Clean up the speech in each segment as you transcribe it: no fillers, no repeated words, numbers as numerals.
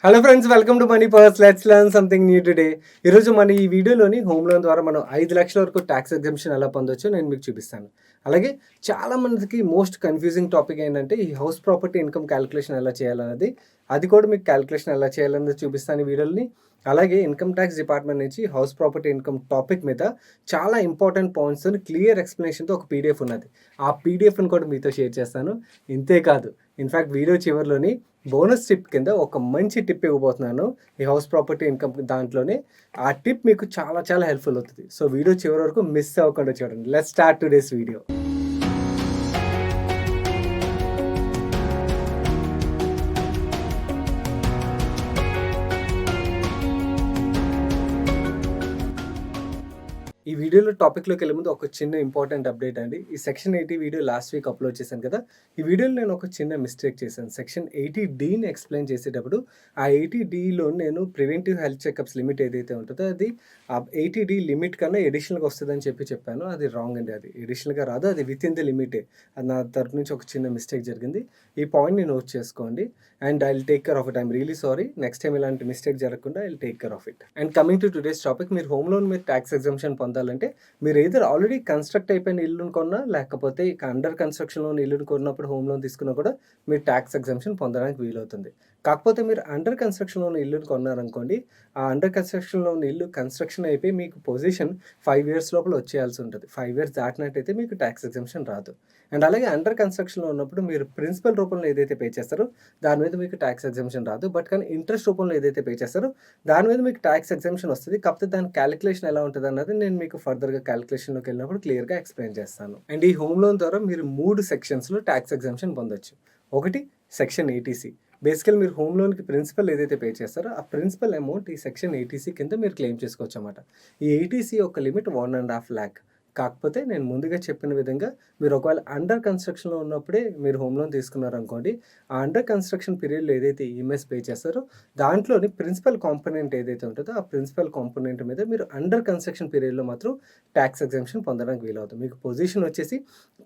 Hello friends, welcome to money purse. Let's learn something new today. ఈరోజు మన ఈ వీడియోలోని హోమ్ లోన్ ద్వారా మనం 5,00,000 వరకు ట్యాక్స్ ఎగ్జంప్షన్ ఎలా పొందొచ్చో నేను మీకు చూపిస్తాను. అలాగే చాలా మందికి మోస్ట్ కన్ఫ్యూజింగ్ టాపిక్ ఏంటంటే ఈ హౌస్ ప్రాపర్టీ ఇన్కమ్ క్యాలిక్యులేషన్ ఎలా చేయాలన్నది. అది కూడా మీకు క్యాలిక్యులేషన్ ఎలా చేయాలన్నది చూపిస్తాను ఈ వీడియోని. అలాగే ఇన్కమ్ ట్యాక్స్ డిపార్ట్మెంట్ నుంచి హౌస్ ప్రాపర్టీ ఇన్కమ్ టాపిక్ మీద చాలా ఇంపార్టెంట్ పాయింట్స్ క్లియర్ ఎక్స్ప్లెనేషన్తో ఒక పీడిఎఫ్ ఉన్నది. ఆ పీడిఎఫ్ని కూడా మీతో షేర్ చేస్తాను. ఇంతే కాదు, ఇన్ఫ్యాక్ట్ వీడియో చివరిలోని బోనస్ టిప్ కింద ఒక మంచి టిప్ ఇవ్వబోతున్నాను. ఈ హౌస్ ప్రాపర్టీ ఇన్కమ్ దాంట్లోనే ఆ టిప్ మీకు చాలా చాలా హెల్ప్ఫుల్ అవుతుంది. సో వీడియో చివరి వరకు మిస్ అవ్వకుండా చూడండి. Let's start today's video. ఈ వీడియోలో టాపిక్లోకి వెళ్ళే ముందు ఒక చిన్న ఇంపార్టెంట్ అప్డేట్ అండి. ఈ section 80 video last week upload చేశాను కదా. ఈ వీడియోలో నేను ఒక చిన్న మిస్టేక్ చేశాను. సెక్షన్ 80Dని ఎక్స్ప్లెయిన్ చేసేటప్పుడు ఆ 80Dలో నేను ప్రివెంటివ్ హెల్త్ చెకప్స్ లిమిట్ ఏదైతే ఉంటుందో అది ఆ 80D లిమిట్ కన్నా ఎడిషనల్గా వస్తుందని చెప్పాను. అది రాంగ్ అండి. అది ఎడిషనల్గా రాదు, అది విత్ ఇన్ ది లిమిటే. అది నా తరపు నుంచి ఒక చిన్న మిస్టేక్ జరిగింది. ఈ పాయింట్ని నోట్ చేసుకోండి. And I will take care of it. I'm really sorry. Next time ఇలాంటి మిస్టేక్ జరగకుండా I will take care of it. And coming to today's topic, మీరు హోమ్ లోన్ మీద ట్యాక్స్ ఎగ్జంప్షన్ పొందాలంటే మీరు ఏదర్ ఆల్రెడీ కన్స్ట్రక్ట్ అయిపోయిన ఇల్లును కొన్నా, లేకపోతే ఇక అండర్ కన్స్ట్రక్షన్లో ఉన్న ఇల్లును కొన్నప్పుడు హోమ్ లోన్ తీసుకున్నా కూడా మీరు ట్యాక్స్ ఎగ్జంప్షన్ పొందడానికి వీలవుతుంది. కాకపోతే మీరు అండర్ కన్స్ట్రక్షన్లో ఉన్న ఇల్లును కొన్నారనుకోండి, ఆ అండర్ కన్స్ట్రక్షన్లో ఉన్న ఇల్లు కన్స్ట్రక్షన్ అయిపోయి మీకు పొజిషన్ 5 ఇయర్స్ లోపల వచ్చేయాల్సి ఉంటుంది. 5 ఇయర్స్ దాటినట్టయితే మీకు ట్యాక్స్ ఎగ్జంప్షన్ రాదు. అండ్ అలాగే అండర్ కన్స్ట్రక్షన్లో ఉన్నప్పుడు మీరు ప్రిన్సిపల్ రూపంలో ఏదైతే పే చేస్తారో దాని మీద మీకు ట్యాక్స్ ఎగ్జంప్షన్ రాదు. బట్ కానీ ఇంట్రెస్ట్ రూపంలో ఏదైతే పే చేస్తారో దాని మీద మీకు ట్యాక్స్ ఎగ్జంప్షన్ వస్తుంది. కాకపోతే దాని క్యాలిక్యులేషన్ ఎలా ఉంటుంది అన్నది నేను మీకు ఫర్దర్గా క్యాలిక్యులేషన్లోకి వెళ్ళినప్పుడు క్లియర్గా ఎక్స్ప్లెయిన్ చేస్తాను. అండ్ ఈ హోమ్ లోన్ ద్వారా మీరు 3 సెక్షన్స్లో ట్యాక్స్ ఎగ్జంప్షన్ పొందొచ్చు. ఒకటి సెక్షన్ 80C. బేసికల్ మీరు హోమ్ లోన్కి ప్రిన్సిపల్ ఏదైతే పే చేస్తారో ఆ ప్రిన్సిపల్ అమౌంట్ ఈ సెక్షన్ 80C కింద మీరు క్లెయిమ్ చేసుకోవచ్చు అన్నమాట. ఈ 80C యొక్క లిమిట్ 1.5 lakh. కాకపోతే నేను ముందుగా చెప్పిన విధంగా మీరు ఒకవేళ అండర్ కన్స్ట్రక్షన్లో ఉన్నప్పుడే మీరు హోమ్ లోన్ తీసుకున్నారనుకోండి, ఆ అండర్ కన్స్ట్రక్షన్ పీరియడ్లో ఏదైతే ఈఎంఐస్ పే చేస్తారో దాంట్లోని ప్రిన్సిపల్ కాంపోనెంట్ ఏదైతే ఉంటుందో ఆ ప్రిన్సిపల్ కాంపోనెంట్ మీద మీరు అండర్ కన్స్ట్రక్షన్ పీరియడ్లో మాత్రం ట్యాక్స్ ఎగ్జంప్షన్ పొందడానికి వీలవుతుంది. మీకు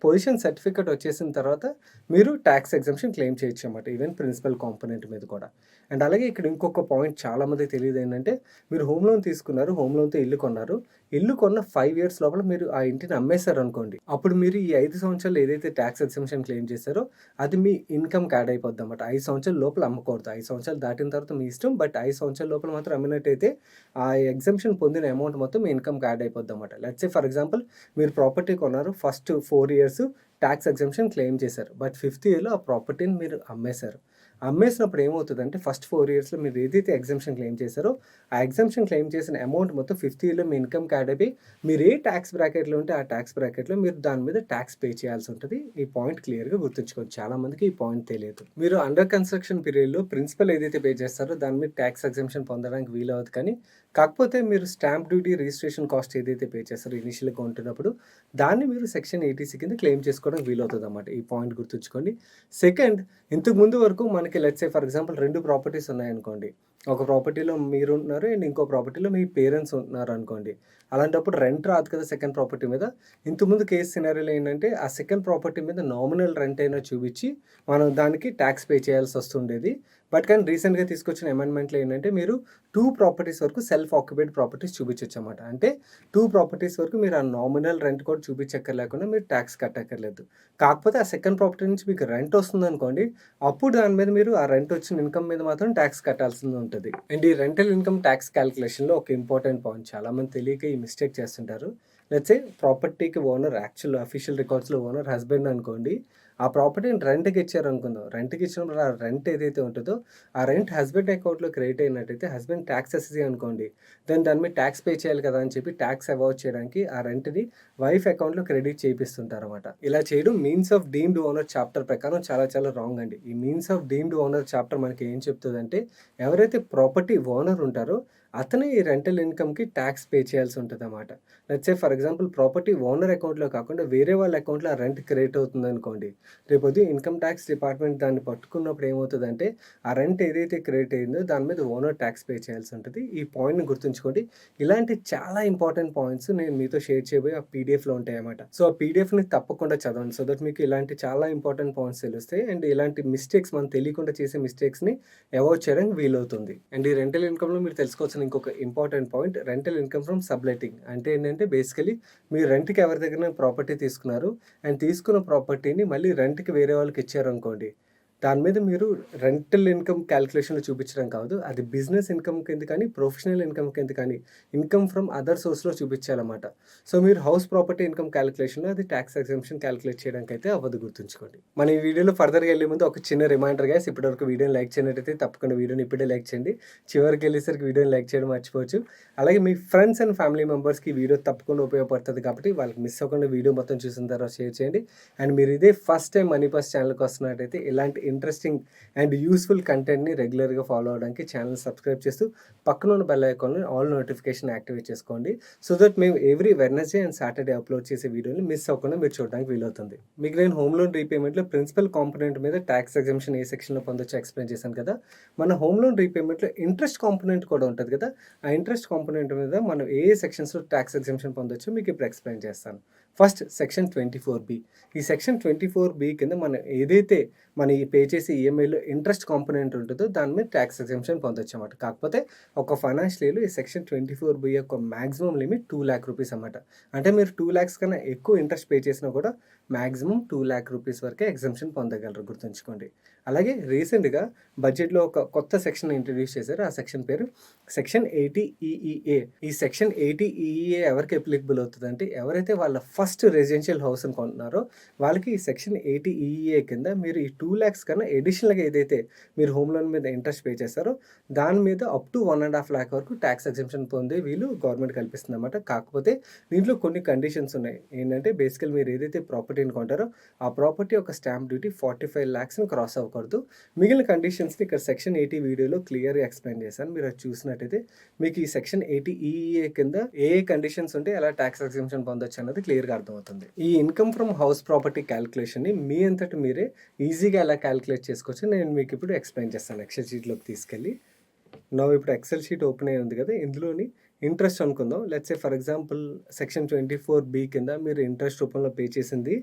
పొజిషన్ సర్టిఫికేట్ వచ్చేసిన తర్వాత మీరు ట్యాక్స్ ఎగ్జంప్షన్ క్లెయిమ్ చేయొచ్చు అన్నమాట, ఈవెన్ ప్రిన్సిపల్ కాంపోనెంట్ మీద కూడా. అండ్ అలాగే ఇక్కడ ఇంకొక పాయింట్ చాలామందికి తెలియదు ఏంటంటే, మీరు హోమ్ లోన్ తీసుకున్నారు, హోమ్ లోన్తో ఇల్లు కొన్నారు. ఇల్లు కొన్న 5 ఇయర్స్ లోపల మీరు ఆ ఇంటిని అమ్మేశారు అనుకోండి, అప్పుడు మీరు ఈ 5 సంవత్సరాలు ఏదైతే ట్యాక్స్ ఎగ్జంప్షన్ క్లెయిమ్ చేశారో అది మీ ఇన్కమ్కి యాడ్ అయిపోద్ది అన్నమాట. 5 సంవత్సరాల లోపల అమ్మకూడదు. 5 సంవత్సరాలు దాటిన తర్వాత మీ ఇష్టం. బట్ 5 సంవత్సరాల లోపల మాత్రం అమ్మినట్టయితే ఆ ఎగ్జంప్షన్ పొందిన అమౌంట్ మొత్తం మీ ఇన్కమ్కి యాడ్ అయిపోద్ది అన్నమాట. లెట్స్ సే ఫర్ ఎగ్జాంపుల్ మీరు ప్రాపర్టీ కొన్నారు, first 4 years tax exemption claim చేశారు. బట్ 5th ఇయర్లో ఆ ప్రాపర్టీని మీరు అమ్మేశారు. అమ్మేసినప్పుడు ఏమవుతుందంటే ఫస్ట్ 4 ఇయర్స్లో మీరు ఏదైతే ఎగ్జంప్షన్ క్లెయిమ్ చేశారో ఆ ఎగ్జంప్షన్ క్లెయిమ్ చేసిన అమౌంట్ మొత్తం 5th ఇయర్లో మీ ఇన్కమ్కి యాడ్ అయిపోయి మీరు ఏ ట్యాక్స్ బ్రాకెట్లో ఉంటే ఆ ట్యాక్స్ బ్రాకెట్లో మీరు దాని మీద ట్యాక్స్ పే చేయాల్సి ఉంటుంది. ఈ పాయింట్ క్లియర్గా గుర్తుంచుకోండి. చాలామందికి ఈ పాయింట్ తెలియదు. మీరు అండర్ కన్స్ట్రక్షన్ పీరియడ్లో ప్రిన్సిపల్ ఏదైతే పే చేస్తారో దాని మీద ట్యాక్స్ ఎగ్జంప్షన్ పొందడానికి వీలవుతుంది. కానీ కాకపోతే మీరు స్టాంప్ డ్యూటీ, రిజిస్ట్రేషన్ కాస్ట్ ఏదైతే పే చేస్తారో ఇనిషియల్గా ఉంటున్నప్పుడు దాన్ని మీరు సెక్షన్ 80C కింద క్లెయిమ్ చేసుకోవడానికి వీలవుతుంది అన్నమాట. ఈ పాయింట్ గుర్తుంచుకోండి. సెకండ్, ఇంతకు ముందు వరకు మనకి let's say for example 2 properties ఉన్నాయనుకోండి. ఒక ప్రాపర్టీలో మీరు ఉంటున్నారు అండ్ ఇంకో ప్రాపర్టీలో మీ పేరెంట్స్ ఉంటున్నారు అనుకోండి. అలాంటప్పుడు రెంట్ రాదు కదా సెకండ్ ప్రాపర్టీ మీద. ఇంతకుముందు కేసు సినారియోలో ఏంటంటే ఆ సెకండ్ ప్రాపర్టీ మీద నామినల్ రెంట్ అయినా చూపించి మనం దానికి ట్యాక్స్ పే చేయాల్సి వస్తుండేది. బట్ కానీ రీసెంట్గా తీసుకొచ్చిన అమెండ్మెంట్లో ఏంటంటే మీరు 2 ప్రాపర్టీస్ వరకు సెల్ఫ్ ఆక్యుపైడ్ ప్రాపర్టీస్ చూపించవచ్చు అన్నమాట. అంటే 2 ప్రాపర్టీస్ వరకు మీరు ఆ నామినల్ రెంట్ కూడా చూపించక్కర్లేకుండా మీరు ట్యాక్స్ కట్టక్కర్లేదు. కాకపోతే ఆ సెకండ్ ప్రాపర్టీ నుంచి మీకు రెంట్ వస్తుంది అనుకోండి, అప్పుడు దాని మీద మీరు ఆ రెంట్ వచ్చిన ఇన్కమ్ మీద మాత్రం ట్యాక్స్ కట్టాల్సి ఉంటుంది. అండ్ ఈ రెంటల్ ఇన్కమ్ ట్యాక్స్ క్యాలిక్యులేషన్లో ఒక ఇంపార్టెంట్ పాయింట్, చాలామంది తెలియక ఈ మిస్టేక్ చేస్తుంటారు. లెట్స్ సే ప్రాపర్టీకి ఓనర్, యాక్చువల్ అఫీషియల్ రికార్డ్స్లో ఓనర్ హస్బెండ్ అనుకోండి. ఆ ప్రాపర్టీని రెంట్కి ఇచ్చారనుకుందాం. రెంట్కి ఇచ్చినప్పుడు ఆ రెంట్ ఏదైతే ఉంటుందో ఆ రెంట్ హస్బెండ్ అకౌంట్లో క్రెడిట్ అయినట్టయితే హస్బెండ్ ట్యాక్స్ ఎస్ఎస్సీ అనుకోండి, దాని మీద ట్యాక్స్ పే చేయాలి కదా అని చెప్పి ట్యాక్స్ అవాయిడ్ చేయడానికి ఆ రెంట్ని వైఫ్ అకౌంట్లో క్రెడిట్ చేయిస్తుంటారు అనమాట. ఇలా చేయడం means of deemed owner chapter ప్రకారం చాలా చాలా రాంగ్ అండి. ఈ means of deemed owner chapter మనకి ఏం చెప్తుందంటే, ఎవరైతే ప్రాపర్టీ ఓనర్ ఉంటారో అతనే ఈ రెంటల్ ఇన్‌కమ్‌కి టాక్స్ పే చేయాల్సి ఉంటదన్నమాట. Let's say for example property owner అకౌంట్‌లో కాకుండా వేరే వాళ్ళ అకౌంట్‌లో ఆ రెంట్ క్రియేట్ అవుతుందనుకోండి. రేపొద్దున ఇన్‌కమ్ టాక్స్ డిపార్ట్‌మెంట్ దాన్ని పట్టుకున్నప్పుడు ఏమవుతదంటే, ఆ రెంట్ ఏదైతే క్రియేట్ అయిందో దాని మీద ఓనర్ టాక్స్ పే చేయాల్సి ఉంటది. ఈ పాయింట్‌ని గుర్తుంచుకోండి. ఇలాంటి చాలా ఇంపార్టెంట్ పాయింట్స్ నేను మీతో షేర్ చేయబోయే ఆ పీడీఎఫ్‌లో ఉంటాయన్నమాట. సో, ఆ పీడీఎఫ్‌ని తప్పకుండా చదవండి. సో దట్ మీకు ఇలాంటి చాలా ఇంపార్టెంట్ పాయింట్స్ తెలుస్తాయి. అండ్ ఇలాంటి మిస్టేక్స్ మనం తెలియకుండా చేసే మిస్టేక్స్‌ని అవాయిడ్ చేయడానికి వీలవుతుంది. అండ్ ఈ రెంటల్ ఇన్‌కమ్‌లో మీరు తెలుసుకోవాల్సిన ఇంకొక important point rental income from subletting. అంటే ఏంటంటే బేసికల్లీ మీరు రెంట్‌కి ఎవరి దగ్గరైనా ప్రాపర్టీ తీసుకున్నారు అండ్ తీసుకున్న ప్రాపర్టీని మళ్ళీ రెంట్‌కి వేరే వాళ్ళకి ఇచ్చారనుకోండి. దాని మీద మీరు రెంటల్ ఇన్‌కమ్ క్యాలిక్యులేషన్‌లో చూపించడం కాదు. అది బిజినెస్ ఇన్‌కమ్ కింద కానీ, ప్రొఫెషనల్ ఇన్‌కమ్ కింద కానీ, ఇన్‌కమ్ ఫ్రమ్ అదర్ సోర్స్‌లో చూపించాలన్నమాట. సో, మీరు హౌస్ ప్రాపర్టీ ఇన్‌కమ్ క్యాలిక్యులేషన్‌లో అది టాక్స్ ఎగ్జంప్షన్ క్యాలిక్యులేట్ చేయడానికైతే అవ్వదు గుర్తుంచుకోండి. మన ఈ వీడియోలో ఫర్దర్‌గా ఎళ్ళే ముందు ఒక చిన్న రిమైండర్ గైస్ ఇప్పటివరకు వీడియోని లైక్ చేయనట్టయితే తప్పకుండా వీడియోని ఇప్పుడే లైక్ చేయండి. చివరికెళ్ళేసరికి వీడియోని లైక్ చేయడం మర్చిపోవచ్చు. అలాగే మీ ఫ్రెండ్స్ అండ్ ఫ్యామిలీ మెంబర్స్‌కి ఈ వీడియో తప్పకుండా ఉపయోగపడుతది కాబట్టి వాళ్ళకి మిస్ అవ్వకుండా వీడియో మొత్తం చూసిన తర్వాత షేర్ చేయండి. అండ్ మీరు ఇదే ఫస్ట్ టైం మనీ పర్స్ ఛానల్‌కి వస్తున్నట్టయితే ఇలాంటి ఇంట్రెస్టింగ్ అండ్ యూస్‌ఫుల్ కంటెంట్‌ని రెగ్యులర్‌గా ఫాలో అవ్వడానికి ఛానెల్ సబ్స్క్రైబ్ చేస్తూ పక్కన ఉన్న బెల్ ఐకాన్‌ని ఆల్ నోటిఫికేషన్ యాక్టివేట్ చేసుకోండి. సో దట్ మేము every Wednesday and Saturday upload చేసే వీడియోని మిస్ అవ్వకుండా మీరు చూడడానికి వీలవుతుంది. మీకు నేను హోమ్ లోన్ రీపేమెంట్‌లో ప్రిన్సిపల్ కాంపోనెంట్ మీద టాక్స్ ఎగ్జంప్షన్ ఏ సెక్షన్‌లో పొందొచ్చో ఎక్స్‌ప్లెయిన్ చేశాను కదా! మన హోమ్ లోన్ రీపేమెంట్‌లో ఇంట్రెస్ట్ కాంపోనెంట్ కూడా ఉంటది కదా! ఆ ఇంట్రెస్ట్ కాంపోనెంట్ మీద మనం ఏ సెక్షన్స్‌లో టాక్స్ ఎగ్జంప్షన్ పొందొచ్చో మీకు ఇప్పుడు ఎక్స్‌ప్లెయిన్ చేస్తాను. ఫస్ట్ సెక్షన్ 24(బి). ఈ సెక్షన్ 24(బి) కింద మనం ఏదైతే మన ఈ పే చేసే ఈఎంఐలో ఇంట్రెస్ట్ కాంపోనెంట్ ఉంటుందో దాని మీద టాక్స్ ఎగ్జంప్షన్ పొందొచ్చన్నమాట. కాకపోతే ఒక ఫైనాన్షియల్ ఇయర్‌లో ఈ సెక్షన్ 24(బి) యొక్క మాక్సిమం లిమిట్ రూ. 2,00,000 అన్నమాట. అంటే మీరు 2,00,000 కన్నా ఎక్కువ ఇంట్రెస్ట్ పే చేసినా కూడా మాక్సిమం రూ. 2,00,000 వరకే ఎగ్జంప్షన్ పొందగలరు గుర్తుంచుకోండి. అలాగే రీసెంట్‌గా బడ్జెట్‌లో ఒక కొత్త సెక్షన్ ఇంట్రొడ్యూస్ చేశారు. ఆ సెక్షన్ పేరు సెక్షన్ 80 ఈఈఏ. ఈ సెక్షన్ 80 ఈఈఏ ఎవరికి అప్లికబుల్ అవుతదంటే ఎవరైతే వాళ్ళ ఫస్ట్ రెసిడెన్షియల్ హౌస్‌ని కొంటున్నారో వాళ్ళకి ఈ సెక్షన్ 80 ఈఈఏ కింద మీరు ఈ 2,00,000 కన్నా అడిషనల్‌గా ఏదైతే మీరు హోమ్ లోన్ మీద ఇంట్రెస్ట్ పే చేస్తారో దాని మీద అప్ టు 1,50,000 వరకు టాక్స్ ఎగ్జంప్షన్ పొందే వీలు గవర్నమెంట్ కల్పిస్తుందన్నమాట. కాకపోతే దీంట్లో కొన్ని కండిషన్స్ ఉన్నాయి. ఏంటంటే బేసికల్ మీరు ఏదైతే ప్రాపర్టీని కొంటారో ఆ ప్రాపర్టీ యొక్క స్టాంప్ డ్యూటీ 45,00,000ని క్రాస్ అవ్వకూడదు. మిగిలిన కండిషన్స్‌ని ఇక్కడ సెక్షన్ 80 వీడియోలో క్లియర్‌గా ఎక్స్‌ప్లెయిన్ చేశాను. మీరు అది చూసినట్టయితే మీకు ఈ సెక్షన్ 80 ఈఈఏ కింద ఏ ఏ కండిషన్స్ ఉంటే ఎలా టాక్స్ ఎగ్జంప్షన్ పొందొచ్చు అన్నది క్లియర్‌గా అర్థమవుతుంది. ఈ ఇన్‌కమ్ ఫ్రమ్ హౌస్ ప్రాపర్టీ క్యాలిక్యులేషన్‌ని మీ అంతట మీరే ఈజీగా ఎలా క్యాలిక్యులేట్ చేసుకోవచ్చో నేను మీకు ఇప్పుడు ఎక్స్‌ప్లెయిన్ చేస్తాను. ఎక్సెల్ షీట్‌లోకి తీసుకెళ్ళి. ఇప్పుడు ఎక్సెల్ షీట్ ఓపెన్ అయ్యి ఉంది కదా! ఇందులోని ఇంట్రెస్ట్ అనుకుందాం. Let's say for example section 24(బి) కింద మీరు ఇంట్రెస్ట్ రూపంలో పే చేసింది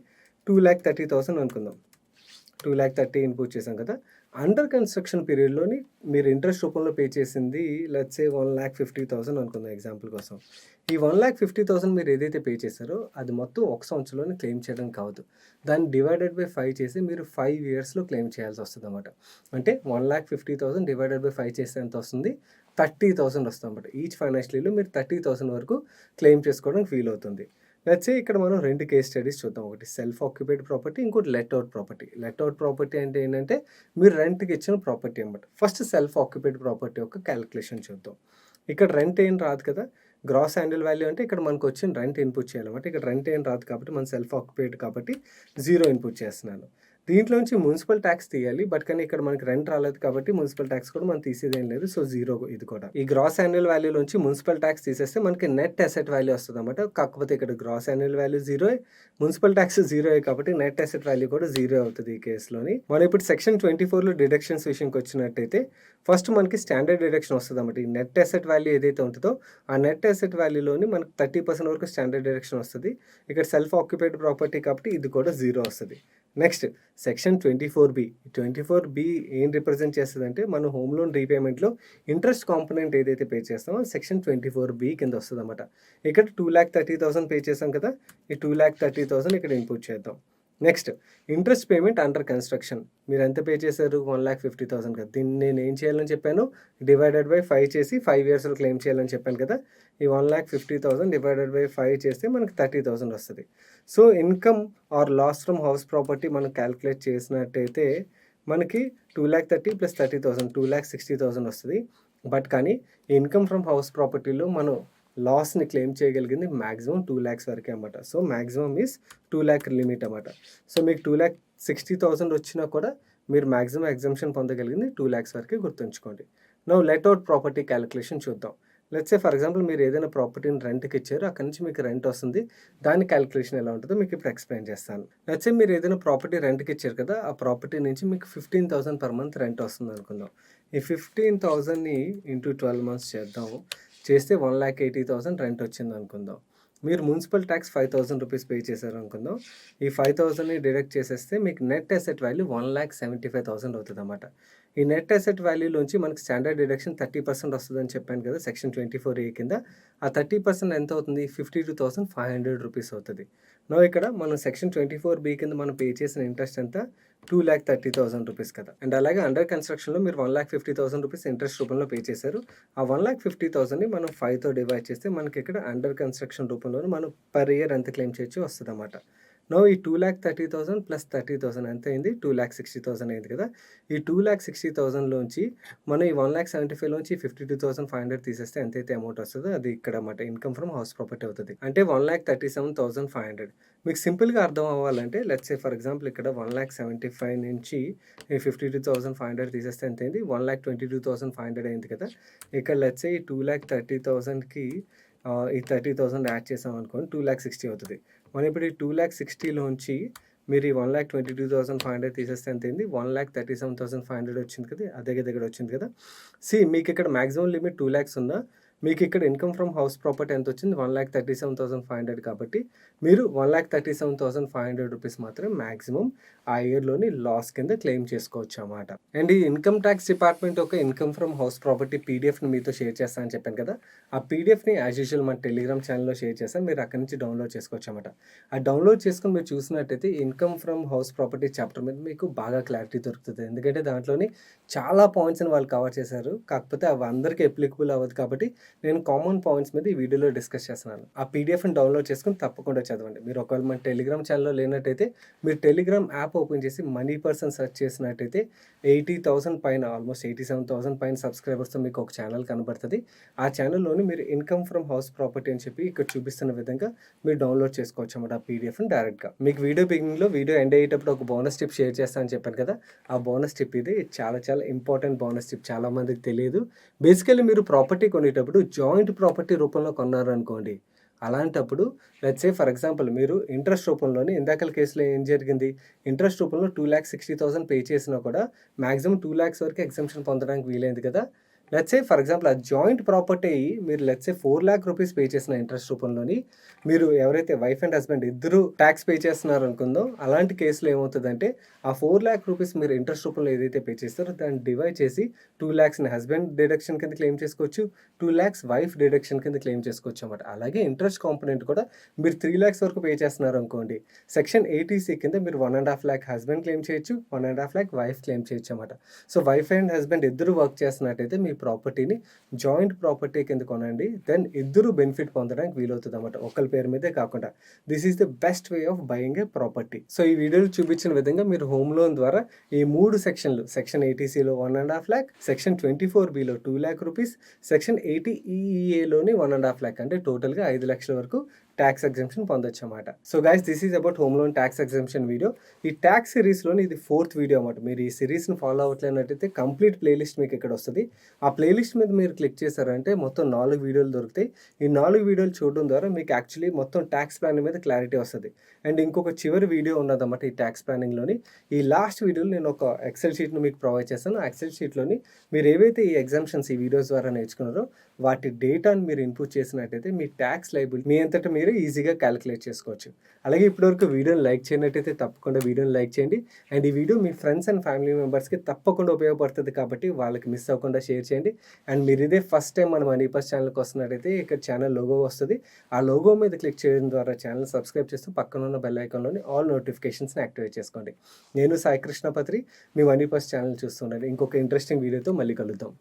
2,30,000 అనుకుందాం. 2,30,000 ఇన్పుట్ చేసాం కదా! అండర్ కన్‌స్ట్రక్షన్ పీరియడ్‌లోని మీరు ఇంట్రెస్ట్ రూపంలో పే చేసింది లెట్స్ సే 1,50,000 అనుకుందాం ఎగ్జాంపుల్ కోసం. ఈ 1,50,000 మీరు ఏదైతే పే చేశారో అది మొత్తం ఒక సంవత్సరంలోనే క్లెయిమ్ చేయడం కావద్దు. దాన్ని డివైడెడ్ బై 5 చేసి మీరు 5 ఇయర్స్‌లో క్లెయిమ్ చేయాల్సి వస్తదన్నమాట. అంటే 1,50,000 డివైడెడ్ బై 5 చేస్తే ఎంత వస్తుంది? 30,000 వస్తదన్నమాట. ఈచ్ ఫైనాన్షియల్ ఇయర్‌లో మీరు 30,000 వరకు క్లెయిమ్ చేసుకోవడానికి వీలవుతుంది. లెట్స్ సే ఇక్కడ మనం 2 కేస్ స్టడీస్ చూద్దాం. ఒకటి సెల్ఫ్ ఆక్యుపైడ్ ప్రాపర్టీ, ఇంకోటి let out property. Let out property అంటే ఏంటంటే మీరు రెంట్‌కి ఇచ్చిన ప్రాపర్టీ అన్నమాట. ఫస్ట్ సెల్ఫ్ ఆక్యుపైడ్ ప్రాపర్టీ యొక్క క్యాలిక్యులేషన్ చూద్దాం. ఇక్కడ రెంట్ ఏం రాదు కదా! గ్రాస్ యాన్యువల్ వాల్యూ అంటే ఇక్కడ మనకొచ్చిన రెంట్ ఇన్పుట్ చేయాలన్నమాట. ఇక్కడ రెంట్ ఏం రాదు కాబట్టి మనం సెల్ఫ్ ఆక్యుపైడ్ కాబట్టి 0 ఇన్పుట్ చేస్తున్నాను. దీంట్లోంచి మున్సిపల్ టాక్స్ తీయాలి. బట్ కానీ ఇక్కడ మనకి రెంట్ రాలేదు కాబట్టి మున్సిపల్ టాక్స్ కూడా మనం తీసేదేం లేదు. సో, 0 ఇది కూడా. ఈ గ్రాస్ యాన్యువల్ వాల్యూలోంచి మున్సిపల్ టాక్స్ తీసేస్తే మనకి నెట్ అసెట్ వాల్యూ వస్తదన్నమాట. కాకపోతే ఇక్కడ gross annual value 0 municipal tax 0 కాబట్టి నెట్ అసెట్ వాల్యూ కూడా 0 అవుతది ఈ కేస్‌లోని. మనం ఇప్పుడు సెక్షన్ 24లో డిడక్షన్స్ విషయంకి వచ్చినట్టయితే ఫస్ట్ మనకి స్టాండర్డ్ డిడక్షన్ వస్తదన్నమాట. ఈ నెట్ అసెట్ వాల్యూ ఏదైతే ఉంటదో ఆ నెట్ అసెట్ వాల్యూలోని మనకు 30% వరకు స్టాండర్డ్ డిడక్షన్ వస్తది. ఇక్కడ సెల్ఫ్ ఆక్యుపైడ్ ప్రాపర్టీ కాబట్టి ఇది కూడా 0 వస్తది. Next section 24(బి). 24(బి) ఏం రిప్రజెంట్ చేస్తదంటే మన హోమ్ లోన్ రీపేమెంట్‌లో ఇంట్రెస్ట్ కాంపోనెంట్ ఏదైతే పే చేస్తామో సెక్షన్ 24(బి) కింద వస్తదన్నమాట. ఇక్కడ 2,30,000 పే చేసాం కదా! ఈ 2,30,000 ఇక్కడ ఇన్పుట్ చేద్దాం. Next interest payment under construction. మీరెంత పే చేశారు? 1,50,000 కదా! దీన్ని నేనేం చేయాలని చెప్పాను? డివైడెడ్ బై 5 చేసి 5 ఇయర్స్‌లో క్లెయిమ్ చేయాలని చెప్పాను కదా! ఈ 1,50,000 డివైడెడ్ బై 5 చేస్తే మనకి 30,000 వస్తది. So, income or loss from house property మనం క్యాలిక్యులేట్ చేసినట్టయితే మనకి 2,30,000 ప్లస్ 30,000 2,60,000 వస్తది. బట్ కానీ ఇన్‌కమ్ ఫ్రమ్ హౌస్ ప్రాపర్టీలో మనం లాస్‌ని క్లెయిమ్ చేయగలిగింది మాక్సిమం 2,00,000 వరకే అన్నమాట. సో, మాక్సిమం ఈస్ 2,00,000 లిమిట్ అన్నమాట. సో, మీకు 2,60,000 వచ్చినా కూడా మీరు మాక్సిమం ఎగ్జంప్షన్ పొందగలిగింది 2,00,000 వరకే గుర్తుంచుకోండి. Now let out property calculation చూద్దాం. లెట్స్ సే ఫర్ ఎగ్జాంపుల్ మీరు ఏదైనా ప్రాపర్టీని రెంట్‌కి ఇచ్చారు. అక్కడి నుంచి మీకు రెంట్ వస్తుంది. దాని క్యాలిక్యులేషన్ ఎలా ఉంటదో మీకు ఇప్పుడు ఎక్స్‌ప్లెయిన్ చేస్తాను. లెట్స్ సే మీరు ఏదైనా ప్రాపర్టీ రెంట్‌కి ఇచ్చారు కదా! ఆ ప్రాపర్టీ నుంచి మీకు 15,000 పర్ మంత్ రెంట్ వస్తుందనుకుందాం. ఈ 15,000ని ఇంటూ 12 మంత్స్ చేద్దాము. చేస్తే 1,80,000 రెంట్ వచ్చిందనుకుందాం. మీరు మున్సిపల్ ట్యాక్స్ 5,000 రూపీస్ పే చేశారనుకుందాం. ఈ 5,000ని డిడక్ట్ చేసేస్తే మీకు నెట్ అసెట్ వాల్యూ 1,75,000 అవుతదన్నమాట. ఈ నెట్ అసెట్ వాల్యూలోంచి మనకి స్టాండర్డ్ డిడక్షన్ 30% వస్తదని చెప్పాను కదా! సెక్షన్ 24A కింద. ఆ 30% ఎంత అవుతుంది? 52,500 రూపీస్ అవుతది. నౌ ఇక్కడ మనం సెక్షన్ 24B కింద మనం పే చేసిన ఇంట్రెస్ట్ ఎంత? 2,30,000 రూపీస్ కదా! అండ్ అలాగే అండర్ కన్‌స్ట్రక్షన్‌లో మీరు 1,50,000 రూపీస్ ఇంట్రెస్ట్ రూపంలో పే చేశారు. ఆ 1,50,000ని మనం 5తో డివైడ్ చేస్తే మనకి ఇక్కడ అండర్ కన్‌స్ట్రక్షన్ రూపంలోనే మనం పర్ ఇయర్ ఎంత క్లెయిమ్ చేయొచ్చో వస్తదన్నమాట. నౌ ఈ 2,30,000 ప్లస్ 30,000 ఎంత అయింది? 2,60,000 అయింది కదా! ఈ 2,60,000లోంచి మనం ఈ 1,75,000లోంచి 52,500 తీసేస్తే ఎంతైతే అమౌంట్ వస్తదో అది ఇక్కడ మాట ఇన్‌కమ్ ఫ్రమ్ హౌస్ ప్రాపర్టీ అవుతది. అంటే 1,37,500. మీకు సింపుల్‌గా అర్థం అవ్వాలంటే లెట్స్ సే ఫర్ ఎగ్జాంపుల్ ఇక్కడ 1,75,000 నుంచి ఈ 52,500 తీసేస్తే ఎంతైంది? 1,22,500 అయింది కదా! ఇక్కడ లెట్స్ సే ఈ 2,30,000కి ఈ 30,000 యాడ్ చేసామనుకోండి 2,60,000 అవుతది. మనం ఇప్పుడు ఈ 2,60,000లోంచి మీరు ఈ 1,22,500 తీసేస్తే ఎంతైంది? 1,37,500 వచ్చింది కదా! దగ్గర దగ్గర వచ్చింది కదా! మీకు ఇక్కడ మాక్సిమం లిమిట్ 2,00,000 ఉన్నా మీకు ఇక్కడ ఇన్‌కమ్ ఫ్రమ్ హౌస్ ప్రాపర్టీ ఎంతొచ్చింది? 1,37,500 కాబట్టి మీరు 1,37,500 రూపీస్ మాత్రమే మాక్సిమం ఆ ఇయర్‌లోని లాస్ కింద క్లెయిమ్ చేసుకోవచ్చన్నమాట. అండ్ ఈ ఇన్‌కమ్ టాక్స్ డిపార్ట్‌మెంట్ ఒక ఇన్‌కమ్ ఫ్రమ్ హౌస్ ప్రాపర్టీ పీడీఎఫ్‌ని మీతో షేర్ చేస్తా అని చెప్పాను కదా! ఆ పీడీఎఫ్‌ని యాజ్ యూజువల్ మన టెలిగ్రామ్ ఛానెల్‌లో షేర్ చేశాను. మీరు అక్కడి నుంచి డౌన్‌లోడ్ చేసుకోవచ్చన్నమాట. ఆ డౌన్‌లోడ్ చేసుకొని మీరు చూసినట్టయితే income from house property chapter మీద మీకు బాగా క్లారిటీ దొరుకుతది. ఎందుకంటే దాంట్లోని చాలా పాయింట్స్‌ని వాళ్ళు కవర్ చేశారు. కాకపోతే అవి అందరికీ అప్లికబుల్ అవ్వదు కాబట్టి నేను కామన్ పాయింట్స్ మీద ఈ వీడియోలో డిస్కస్ చేస్తున్నాను. ఆ పీడీఎఫ్‌ని డౌన్‌లోడ్ చేసుకొని తప్పకుండా చదవండి. మీరు ఒకవేళ మన టెలిగ్రామ్ ఛానెల్‌లో లేనట్టయితే మీరు టెలిగ్రామ్ యాప్ ఓపెన్ చేసి మనీ పర్సన్ సెర్చ్ చేసినట్టయితే 80,000 పైన ఆల్మోస్ట్ 87,000 పైన సబ్స్క్రైబర్స్‌తో మీకు ఒక ఛానెల్ కనబడుతది. ఆ ఛానెల్‌లోని మీరు ఇన్‌కమ్ ఫ్రమ్ హౌస్ ప్రాపర్టీ అని చెప్పి ఇక్కడ చూపిస్తున్న విధంగా మీరు డౌన్‌లోడ్ చేసుకోవచ్చన్నమాట ఆ పీడీఎఫ్‌ని డైరెక్ట్‌గా. మీకు వీడియో బిగినింగ్‌లో వీడియో ఎండ్ అయ్యేటప్పుడు ఒక బోనస్ టిప్ షేర్ చేస్తా అని చెప్పాను కదా! ఆ బోనస్ టిప్ ఇది చాలా చాలా ఇంపార్టెంట్ బోనస్ టిప్. చాలా మందికి తెలియదు. బేసికల్లీ మీరు ప్రాపర్టీ కొనేటప్పుడు జాయింట్ ప్రాపర్టీ రూపంలో కొన్నారనుకోండి. అలాంటప్పుడు లెట్స్ సే ఫర్ ఎగ్జాంపుల్ మీరు ఇంట్రెస్ట్ రూపంలోని ఇందాకల కేసులో ఏం జరిగింది? ఇంట్రెస్ట్ రూపంలో 2,60,000 పే చేసినా కూడా మాక్సిమం 2,00,000 వరకు ఎగ్జంప్షన్ పొందడానికి వీలైంది కదా! లెట్స్ సే ఫర్ ఎగ్జాంపుల్ ఆ జాయింట్ ప్రాపర్టీ మీరు లెట్స్ సే 4,00,000 రూపీస్ పే చేసిన ఇంట్రెస్ట్ రూపంలోని మీరు ఎవరైతే వైఫ్ అండ్ హస్బెండ్ ఇద్దరు టాక్స్ పే చేస్తున్నారనుకుందాం. అలాంటి కేసులో ఏమవుతదంటే ఆ 4,00,000 రూపీస్ మీరు ఇంట్రెస్ట్ రూపంలో ఏదైతే పే చేస్తారో దాన్ని డివైడ్ చేసి 2,00,000ని హస్బెండ్ డిడక్షన్ కింద క్లెయిమ్ చేసుకోవచ్చు. 2,00,000 వైఫ్ డిడక్షన్ కింద క్లెయిమ్ చేసుకోవచ్చన్నమాట. అలాగే ఇంట్రెస్ట్ కాంపోనెంట్ కూడా మీరు 3,00,000 వరకు పే చేస్తున్నారనుకోండి. సెక్షన్ 80C కింద మీరు 1,50,000 హస్బెండ్ క్లెయిమ్ చేయొచ్చు. 1,50,000 వైఫ్ క్లెయిమ్ చేయొచ్చన్నమాట. సో వైఫ్ అండ్ హస్బెండ్ ఇద్దరు వర్క్ చేస్తున్నట్టయితే మీ ప్రాపర్టీని జాయింట్ ప్రాపర్టీ కింద కొనండి. దెన్ ఇద్దరు బెనిఫిట్ పొందడానికి వీలవుతదన్నమాట. ఒకళ్ళ పేరు మీదే కాకుండా. This is the best way of buying a property. So ఈ వీడియోలో చూపించిన విధంగా మీరు హోమ్ లోన్ ద్వారా ఈ 3 సెక్షన్లు సెక్షన్ 80Cలో 1,50,000, సెక్షన్ 24Bలో 2,00,000 రూపీస్, సెక్షన్ 80EEAలోని 1,50,000 అంటే టోటల్‌గా 5,00,000 వరకు ట్యాక్స్ ఎగ్జంప్షన్ పొందొచ్చన్నమాట. So guys this is about home loan tax exemption video. ఈ ట్యాక్స్ సిరీస్‌లోని ఇది 4థ్ వీడియో అన్నమాట. మీరు ఈ సిరీస్‌ని ఫాలో అవ్వట్లేనట్టయితే కంప్లీట్ ప్లేలిస్ట్ మీకు ఇక్కడ వస్తది. ఆ ప్లేలిస్ట్ మీద మీరు క్లిక్ చేశారంటే మొత్తం 4 వీడియోలు దొరుకుతాయి. ఈ 4 వీడియోలు చూడడం ద్వారా మీకు యాక్చువల్లీ మొత్తం ట్యాక్స్ ప్లానింగ్ మీద క్లారిటీ వస్తది. అండ్ ఇంకొక చివరి వీడియో ఉన్నదన్నమాట ఈ ట్యాక్స్ ప్లానింగ్‌లోని. ఈ లాస్ట్ వీడియోలో నేను ఒక ఎక్సెల్ షీట్‌ని మీకు ప్రొవైడ్ చేస్తాను. ఆ ఎక్సెల్ షీట్‌లోని మీరు ఏవైతే ఈ ఎగ్జంప్షన్స్ ఈ వీడియోస్ ద్వారా నేర్చుకున్నారో వాటి డేటాను మీరు ఇన్పుట్ చేసినట్టయితే మీ ట్యాక్స్ లయబిలిటీ మీ అంతట మీరే ఈజీగా క్యాలిక్యులేట్ చేసుకోవచ్చు. అలాగే ఇప్పటివరకు వీడియోని లైక్ చేయనట్టయితే తప్పకుండా వీడియోని లైక్ చేయండి. అండ్ ఈ video me friends and family మెంబర్స్‌కి తప్పకుండా ఉపయోగపడుతుంది కాబట్టి వాళ్ళకి మిస్ అవ్వకుండా షేర్ చేయండి. అండ్ మీరు ఇదే ఫస్ట్ టైం మన మనీ పర్స్ ఛానల్‌కి వస్తున్నట్టయితే ఇక్కడ ఛానల్ లోగో వస్తది. ఆ లోగో మీద క్లిక్ చేయడం ద్వారా ఛానల్ సబ్స్క్రైబ్ చేస్తూ పక్కనున్న బెల్ ఐకాన్‌లోని ఆల్ నోటిఫికేషన్స్‌ని యాక్టివేట్ చేసుకోండి. నేను సాయి కృష్ణ పత్రి, మీ మనీ పర్స్ ఛానల్ చూస్తుండండి. ఇంకొక ఇంట్రెస్టింగ్ వీడియోతో మళ్ళీ కలుద్దాం.